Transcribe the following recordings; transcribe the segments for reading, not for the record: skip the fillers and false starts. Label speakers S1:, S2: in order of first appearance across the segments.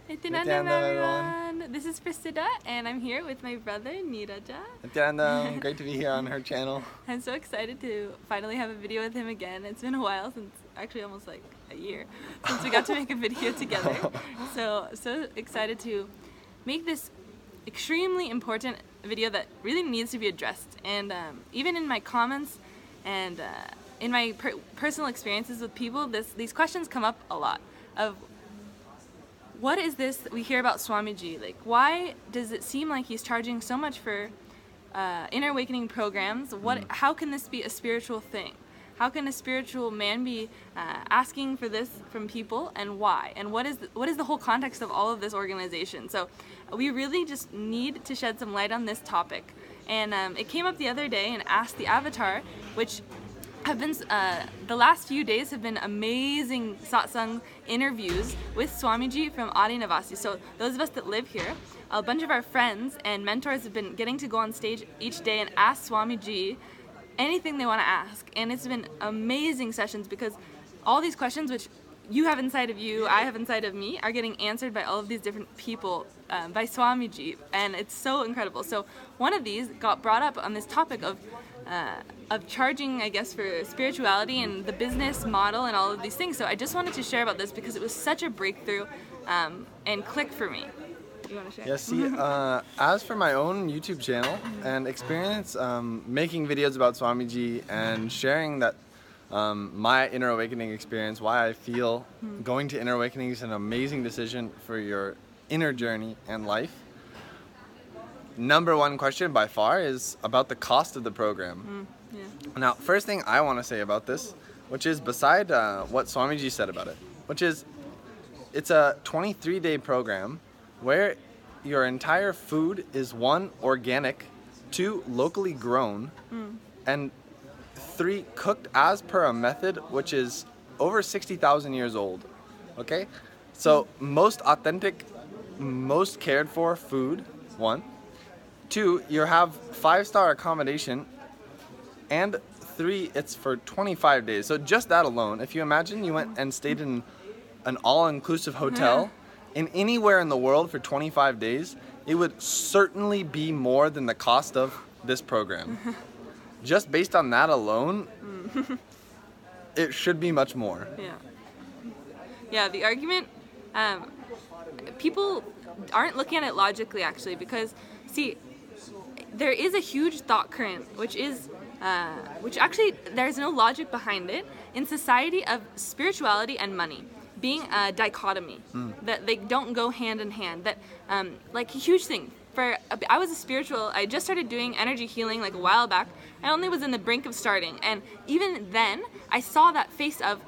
S1: Nithyananda, everyone. This is Prasiddha, and I'm here with my brother Neeraja.
S2: Nithyananda, great to be here on her channel.
S1: I'm so excited to finally have a video with him again. It's been a while since, actually almost like a year, since we got to make a video together. So excited to make this extremely important video that really needs to be addressed. And even in my comments and in my personal experiences with people, these questions come up a lot of, what is this we hear about Swamiji? Like, why does it seem like he's charging so much for inner awakening programs? How can this be a spiritual thing? How can a spiritual man be asking for this from people, and why? And what is the whole context of all of this organization? So we really just need to shed some light on this topic. And it came up the other day and Ask the Avatar, which have been, the last few days have been amazing satsang interviews with Swamiji from Adi Navasi. So those of us that live here, a bunch of our friends and mentors have been getting to go on stage each day and ask Swamiji anything they want to ask. And it's been amazing sessions because all these questions which you have inside of you, I have inside of me, are getting answered by all of these different people, by Swamiji, and it's so incredible. So one of these got brought up on this topic of charging, I guess, for spirituality and the business model and all of these things. So I just wanted to share about this because it was such a breakthrough and click for me. You want to share?
S2: Yes, see, as for my own YouTube channel and experience making videos about Swamiji and sharing that my inner awakening experience, why I feel going to inner awakening is an amazing decision for your inner journey and life. Number one question by far is about the cost of the program. Now, first thing I want to say about this, which is beside what Swamiji said about it, which is it's a 23-day program where your entire food is 1, organic, 2, locally grown, and 3, cooked as per a method which is over 60,000 years old. Okay? So most authentic, most cared for food, 1. 2, you have 5-star accommodation, and 3, it's for 25 days. So just that alone, if you imagine you went and stayed in an all-inclusive hotel in anywhere in the world for 25 days, it would certainly be more than the cost of this program. Just based on that alone, it should be much more.
S1: Yeah, the argument, people aren't looking at it logically, actually, because, see, there is a huge thought current, which actually there's no logic behind it, in society of spirituality and money being a dichotomy, that they don't go hand in hand, that like a huge thing. I just started doing energy healing like a while back. I only was in the brink of starting, and even then I saw that face of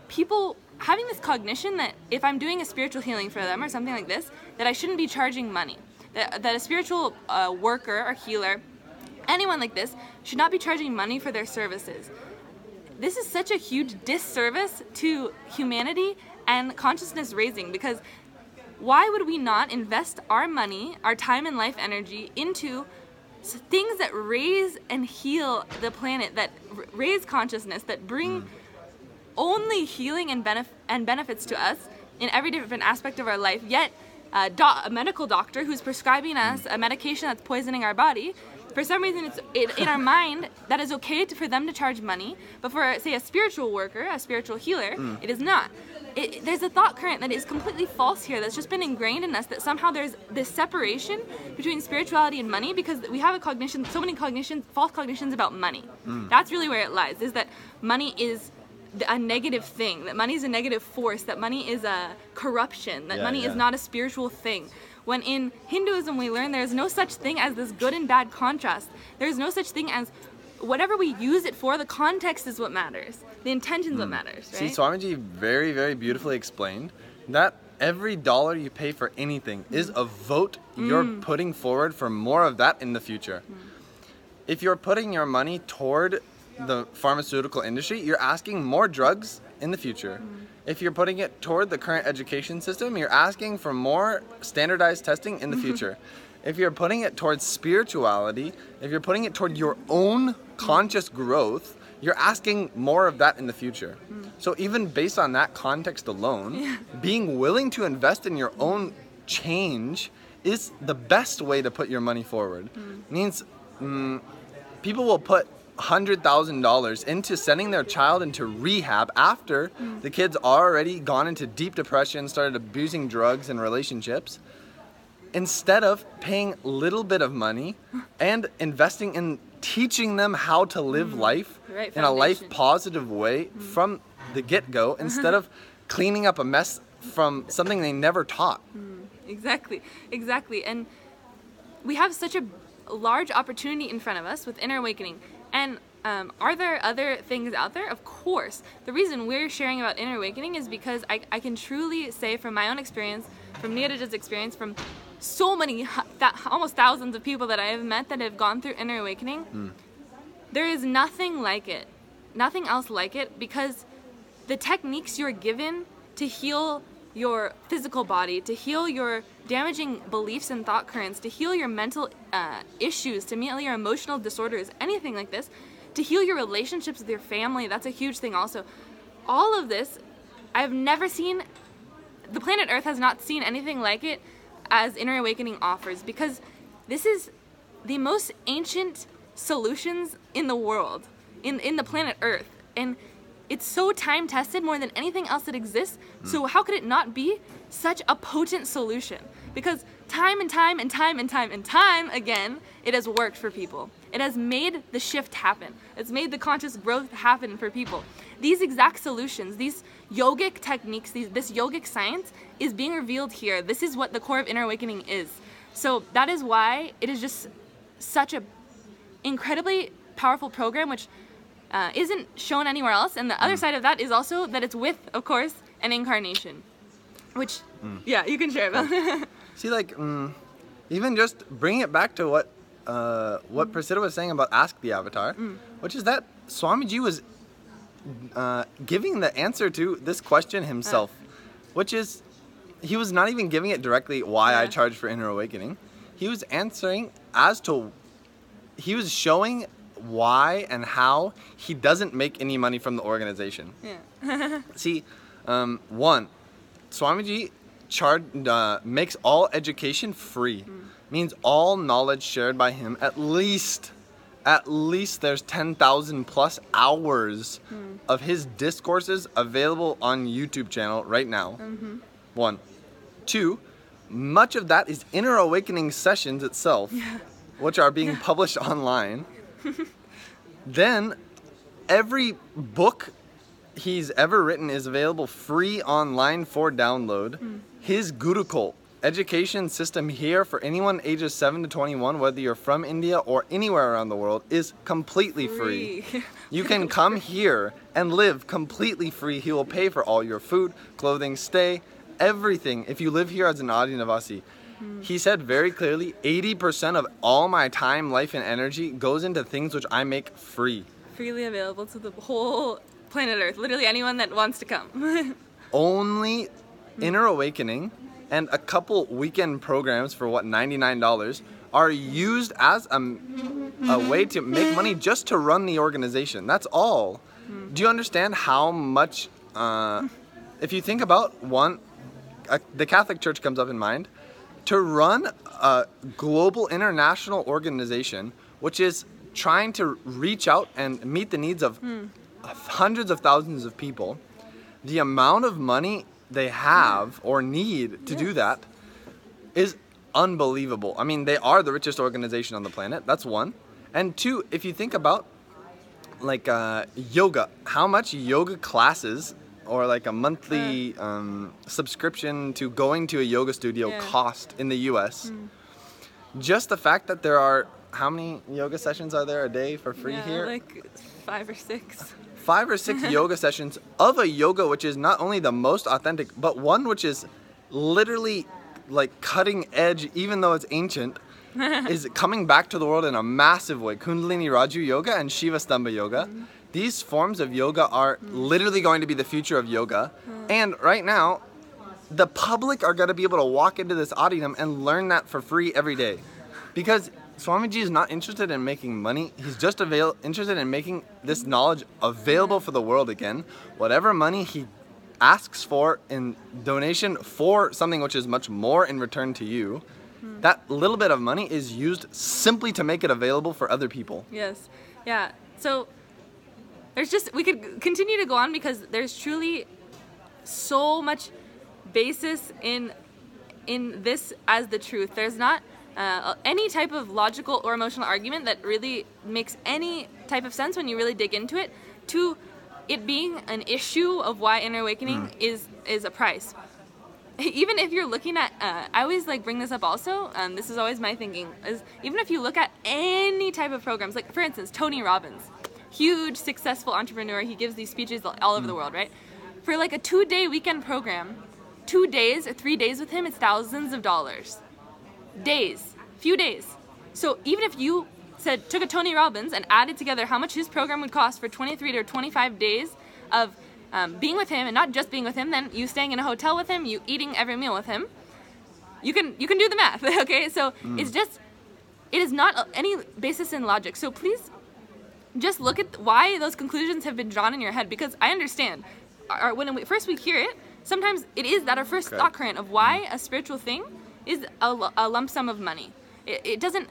S1: people having this cognition that if I'm doing a spiritual healing for them or something like this, that I shouldn't be charging money. That a spiritual worker or healer, anyone like this, should not be charging money for their services. This is such a huge disservice to humanity and consciousness raising, because why would we not invest our money, our time and life energy into things that raise and heal the planet, that raise consciousness, that bring only healing and benefits to us in every different aspect of our life, yet a medical doctor who's prescribing us a medication that's poisoning our body, for some reason it's in our mind that is okay for them to charge money, but for, say, a spiritual worker, a spiritual healer, it is not. There's a thought current that is completely false here, that's just been ingrained in us, that somehow there's this separation between spirituality and money because we have a cognition, so many false cognitions about money. That's really where it lies, is that money is a negative thing, that money is a negative force, that money is a corruption, that money is not a spiritual thing. When in Hinduism we learn there's no such thing as this good and bad contrast. There's no such thing as whatever we use it for, the context is what matters. The intention's what matters, right?
S2: See, Swamiji very, very beautifully explained that every dollar you pay for anything is a vote you're putting forward for more of that in the future. If you're putting your money toward the pharmaceutical industry, you're asking more drugs in the future. If you're putting it toward the current education system, you're asking for more standardized testing in the future. If you're putting it towards spirituality, if you're putting it toward your own conscious growth, you're asking more of that in the future. So even based on that context alone, being willing to invest in your own change is the best way to put your money forward. Means people will put $100,000 into sending their child into rehab after the kid's already gone into deep depression, started abusing drugs and relationships, instead of paying a little bit of money and investing in teaching them how to live life in a life positive way from the get-go, instead of cleaning up a mess from something they never taught.
S1: Exactly. And we have such a large opportunity in front of us with Inner Awakening. And are there other things out there? Of course. The reason we're sharing about Inner Awakening is because I can truly say from my own experience, from Neeraja's experience, from so many, almost thousands of people that I have met that have gone through Inner Awakening, there is nothing like it. Nothing else like it, because the techniques you're given to heal your physical body, to heal your damaging beliefs and thought currents, to heal your mental issues, to heal your emotional disorders, anything like this, to heal your relationships with your family, that's a huge thing also. All of this, I've never seen, the planet Earth has not seen anything like it as Inner Awakening offers, because this is the most ancient solutions in the world, in the planet Earth. And it's so time tested more than anything else that exists. So how could it not be such a potent solution? Because time and time again, it has worked for people. It has made the shift happen. It's made the conscious growth happen for people. These exact solutions, these yogic techniques, this yogic science is being revealed here. This is what the core of Inner Awakening is. So that is why it is just such a incredibly powerful program, which isn't shown anywhere else. And the other side of that is also that it's with, of course, an incarnation. Which, yeah, you can share about.
S2: See, like, even just bringing it back to what Prasiddha was saying about Ask the Avatar, which is that Swamiji was giving the answer to this question himself, which is, he was not even giving it directly why I charge for Inner Awakening. He was answering as to, he was showing why and how he doesn't make any money from the organization. See, one, Swamiji makes all education free. Means all knowledge shared by him, at least there's 10,000 plus hours of his discourses available on YouTube channel right now. One. Two, much of that is Inner Awakening sessions itself, which are being published online. Then every book he's ever written is available free online for download. His Gurukul education system here for anyone ages 7 to 21, whether you're from India or anywhere around the world, is completely free. You can come here and live completely free. He will pay for all your food, clothing, stay, everything if you live here as an Adinavasi. He said very clearly, 80% of all my time, life, and energy goes into things which I make free.
S1: Freely available to the whole planet Earth. Literally anyone that wants to come.
S2: Only Inner Awakening and a couple weekend programs for what, $99 are used as a way to make money just to run the organization. That's all. Do you understand how much, if you think about one, the Catholic Church comes up in mind, to run a global international organization which is trying to reach out and meet the needs of hundreds of thousands of people, the amount of money they have or need to do that is unbelievable. I mean, they are the richest organization on the planet. That's one. And two, if you think about like yoga, how much yoga classes or like a monthly subscription to going to a yoga studio cost in the US. Just the fact that there are, how many yoga sessions are there a day for free here?
S1: Like 5 or 6.
S2: 5 or 6 yoga sessions of a yoga which is not only the most authentic, but one which is literally like cutting edge, even though it's ancient, is coming back to the world in a massive way. Kundalini Raju Yoga and Shiva Stamba Yoga. These forms of yoga are literally going to be the future of yoga. And right now, the public are going to be able to walk into this auditorium and learn that for free every day. Because Swamiji is not interested in making money. He's just interested in making this knowledge available for the world again. Whatever money he asks for in donation for something which is much more in return to you, that little bit of money is used simply to make it available for other people.
S1: Yes. Yeah. So we could continue to go on because there's truly so much basis in this as the truth. There's not any type of logical or emotional argument that really makes any type of sense when you really dig into it, to it being an issue of why inner awakening is a price. Even if you're looking at, I always like bring this up also, this is always my thinking, is even if you look at any type of programs, like for instance, Tony Robbins, huge successful entrepreneur, he gives these speeches all over the world, right? For like a 2-day weekend program, 2 days or 3 days with him is thousands of dollars. Few days. So even if you took a Tony Robbins and added together how much his program would cost for 23 to 25 days of being with him, and not just being with him, then you staying in a hotel with him, you eating every meal with him, you can do the math, okay? So it is not any basis in logic. So please just look at why those conclusions have been drawn in your head, because I understand when we hear it, sometimes it is that our first thought current of why a spiritual thing is a lump sum of money. It doesn't,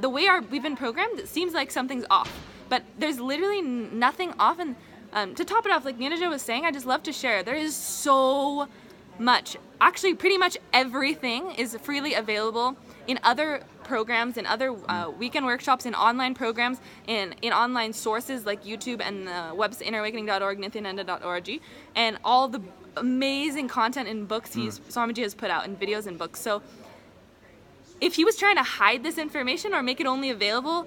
S1: the way we've been programmed, it seems like something's off, but there's literally nothing off. And to top it off, like Neeraja was saying, I just love to share, there is so much. Actually, pretty much everything is freely available in other programs, in other weekend workshops, in online programs, in online sources like YouTube and the website innerawakening.org, nithyananda.org, and all the amazing content in books Swamiji has put out, in videos and books. So if he was trying to hide this information or make it only available,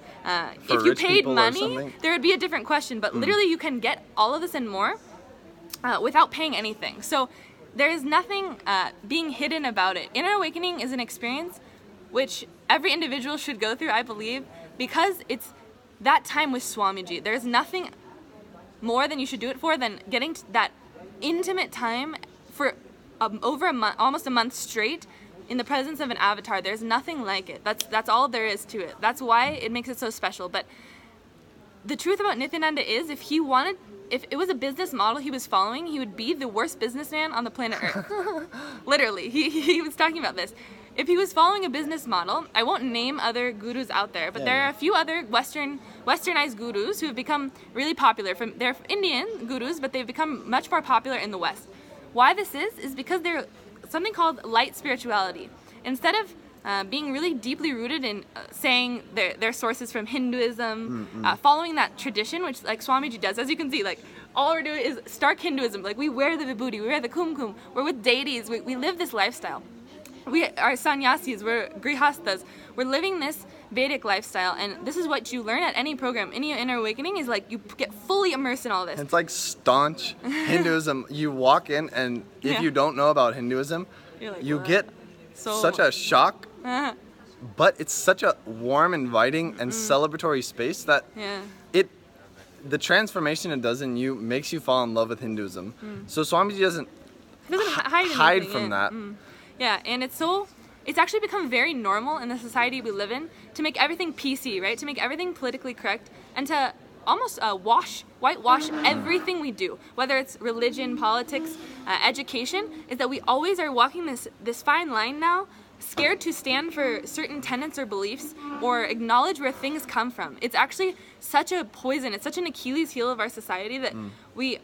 S1: if you paid money, there would be a different question. But literally, you can get all of this and more without paying anything. So there is nothing being hidden about it. Inner awakening is an experience which every individual should go through, I believe, because it's that time with Swamiji. There's nothing more than you should do it for than getting to that intimate time for over a month, almost a month straight, in the presence of an avatar. There's nothing like it. That's all there is to it. That's why it makes it so special. But the truth about Nithyananda is, if it was a business model he was following, he would be the worst businessman on the planet Earth. Literally, he was talking about this. If he was following a business model, I won't name other gurus out there, but there are a few other westernized gurus who have become really popular. They're Indian gurus, but they've become much more popular in the West. Why this is because they're something called light spirituality. Instead of being really deeply rooted in saying their sources from Hinduism, following that tradition, which like Swamiji does, as you can see, like all we're doing is stark Hinduism. Like we wear the vibhuti, we wear the kumkum, we're with deities, we live this lifestyle. We are sannyasis, we're grihastas, we're living this Vedic lifestyle, and this is what you learn at any program. Any inner awakening is like you get fully immersed in all this.
S2: It's like staunch Hinduism. You walk in, and if you don't know about Hinduism, like, you get such a shock, but it's such a warm, inviting, and celebratory space that the transformation it does in you makes you fall in love with Hinduism. So Swamiji doesn't hide from that.
S1: Yeah, and it's actually become very normal in the society we live in to make everything PC, right? To make everything politically correct, and to almost whitewash everything we do, whether it's religion, politics, education, is that we always are walking this fine line now, scared to stand for certain tenets or beliefs or acknowledge where things come from. It's actually such a poison, it's such an Achilles heel of our society that we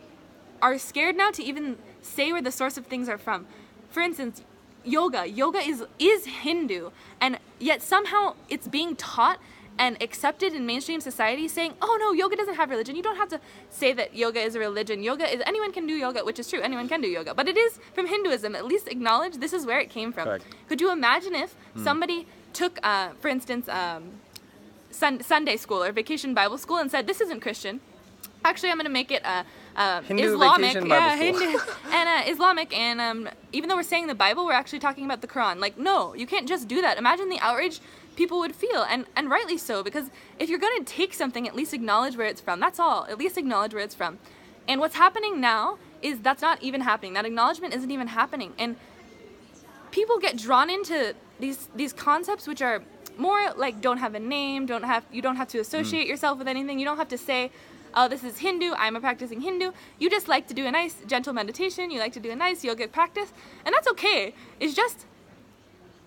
S1: are scared now to even say where the source of things are from. For instance, yoga is Hindu, and yet somehow it's being taught and accepted in mainstream society, saying, oh no, yoga doesn't have religion. You don't have to say that yoga is a religion. Anyone can do yoga, which is true, anyone can do yoga, but it is from Hinduism. At least acknowledge this is where it came from.
S2: Correct.
S1: Could you imagine if somebody took, for instance, Sunday school or vacation Bible school and said, this isn't Christian, actually I'm going to make it
S2: Hindu
S1: Islamic,
S2: Hindu,
S1: and Islamic, and even though we're saying the Bible, we're actually talking about the Quran. Like, no, you can't just do that. Imagine the outrage people would feel, and rightly so, because if you're going to take something, at least acknowledge where it's from. That's all. At least acknowledge where it's from. And what's happening now is that's not even happening. That acknowledgement isn't even happening, and people get drawn into these concepts which are more like don't have a name, you don't have to associate yourself with anything. You don't have to say, oh, this is Hindu, I'm a practicing Hindu. You just like to do a nice gentle meditation, you like to do a nice yogic practice, and that's okay. It's just,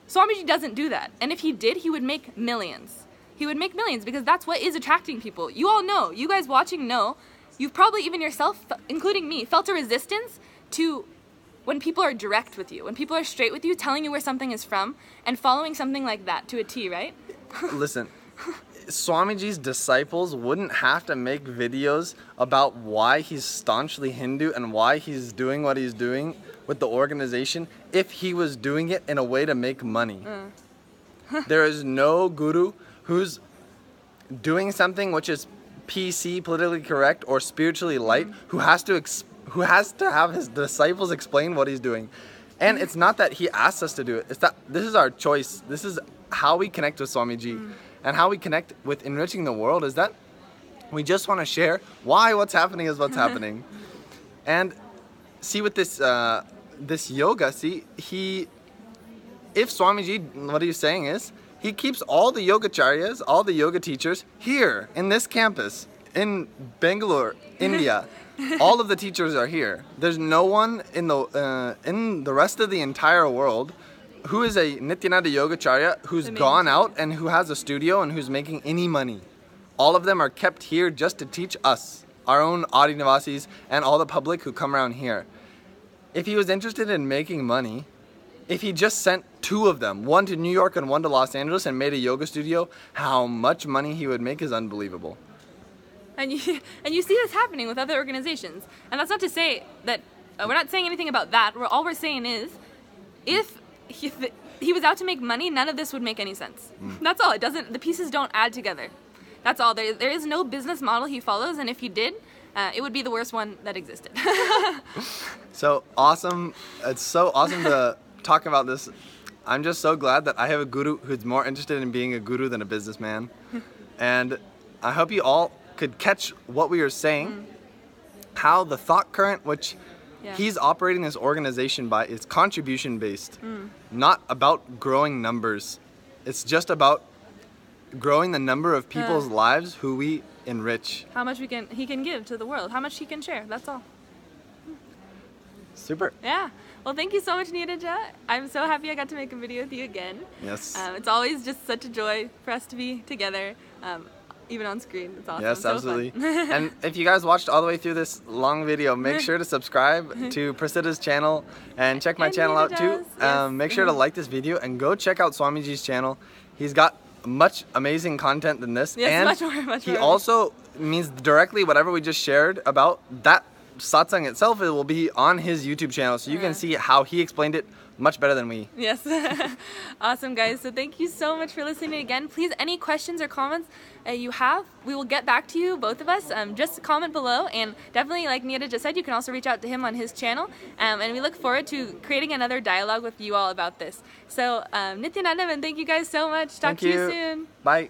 S1: Swamiji doesn't do that. And if he did, he would make millions. He would make millions because that's what is attracting people. You all know, you guys watching know, you've probably even yourself, including me, felt a resistance to when people are direct with you, when people are straight with you, telling you where something is from, and following something like that to a T, right?
S2: Listen, Swamiji's disciples wouldn't have to make videos about why he's staunchly Hindu and why he's doing what he's doing with the organization if he was doing it in a way to make money. There is no guru who's doing something which is PC, politically correct, or spiritually light, who has to have his disciples explain what he's doing. And it's not that he asks us to do it. It's that this is our choice. This is how we connect with Swamiji. And how we connect with enriching the world is that we just want to share why what's happening is what's happening. And see with this this yoga, if Swamiji, what he's saying is, he keeps all the yogacharyas, all the yoga teachers here in this campus in Bangalore, India. All of the teachers are here. There's no one in the rest of the entire world who is a Nithyananda Yogacharya who's gone out and who has a studio and who's making any money. All of them are kept here just to teach us, our own Adi Nivasis, and all the public who come around here. If he was interested in making money, if he just sent 2 of them, one to New York and one to Los Angeles, and made a yoga studio, how much money he would make is unbelievable.
S1: And you see this happening with other organizations. And that's not to say that, we're not saying anything about that. All we're saying is, if he was out to make money, none of this would make any sense. That's all. The pieces don't add together. That's all. There is no business model he follows, and if he did, it would be the worst one that existed.
S2: So awesome. It's so awesome to talk about this. I'm just so glad that I have a guru who's more interested in being a guru than a businessman. And I hope you all could catch what we were saying, how the thought current, which he's operating this organization by, is contribution based, not about growing numbers. It's just about growing the number of people's lives who we enrich.
S1: How much he can give to the world, how much he can share, that's all.
S2: Super.
S1: Yeah. Well, thank you so much, Neeraja. I'm so happy I got to make a video with you again.
S2: Yes.
S1: It's always just such a joy for us to be together, even on screen. It's awesome.
S2: Yes,
S1: so
S2: absolutely.
S1: Fun.
S2: And if you guys watched all the way through this long video, make sure to subscribe to Prasiddha's channel and check my channel out too.
S1: Yes.
S2: Make sure to like this video and go check out Swamiji's channel. He's got much amazing content than this.
S1: Yes,
S2: and
S1: much
S2: he
S1: more.
S2: also means directly whatever we just shared about that satsang itself, it will be on his YouTube channel, so you can see how he explained it much better than we.
S1: Yes. Awesome, guys. So thank you so much for listening again. Please, any questions or comments you have, we will get back to you, both of us. Just comment below, and definitely, like Neeraja just said, you can also reach out to him on his channel, and we look forward to creating another dialogue with you all about this. So Nithyananda, and thank you guys so much. Talk to you soon.
S2: Bye.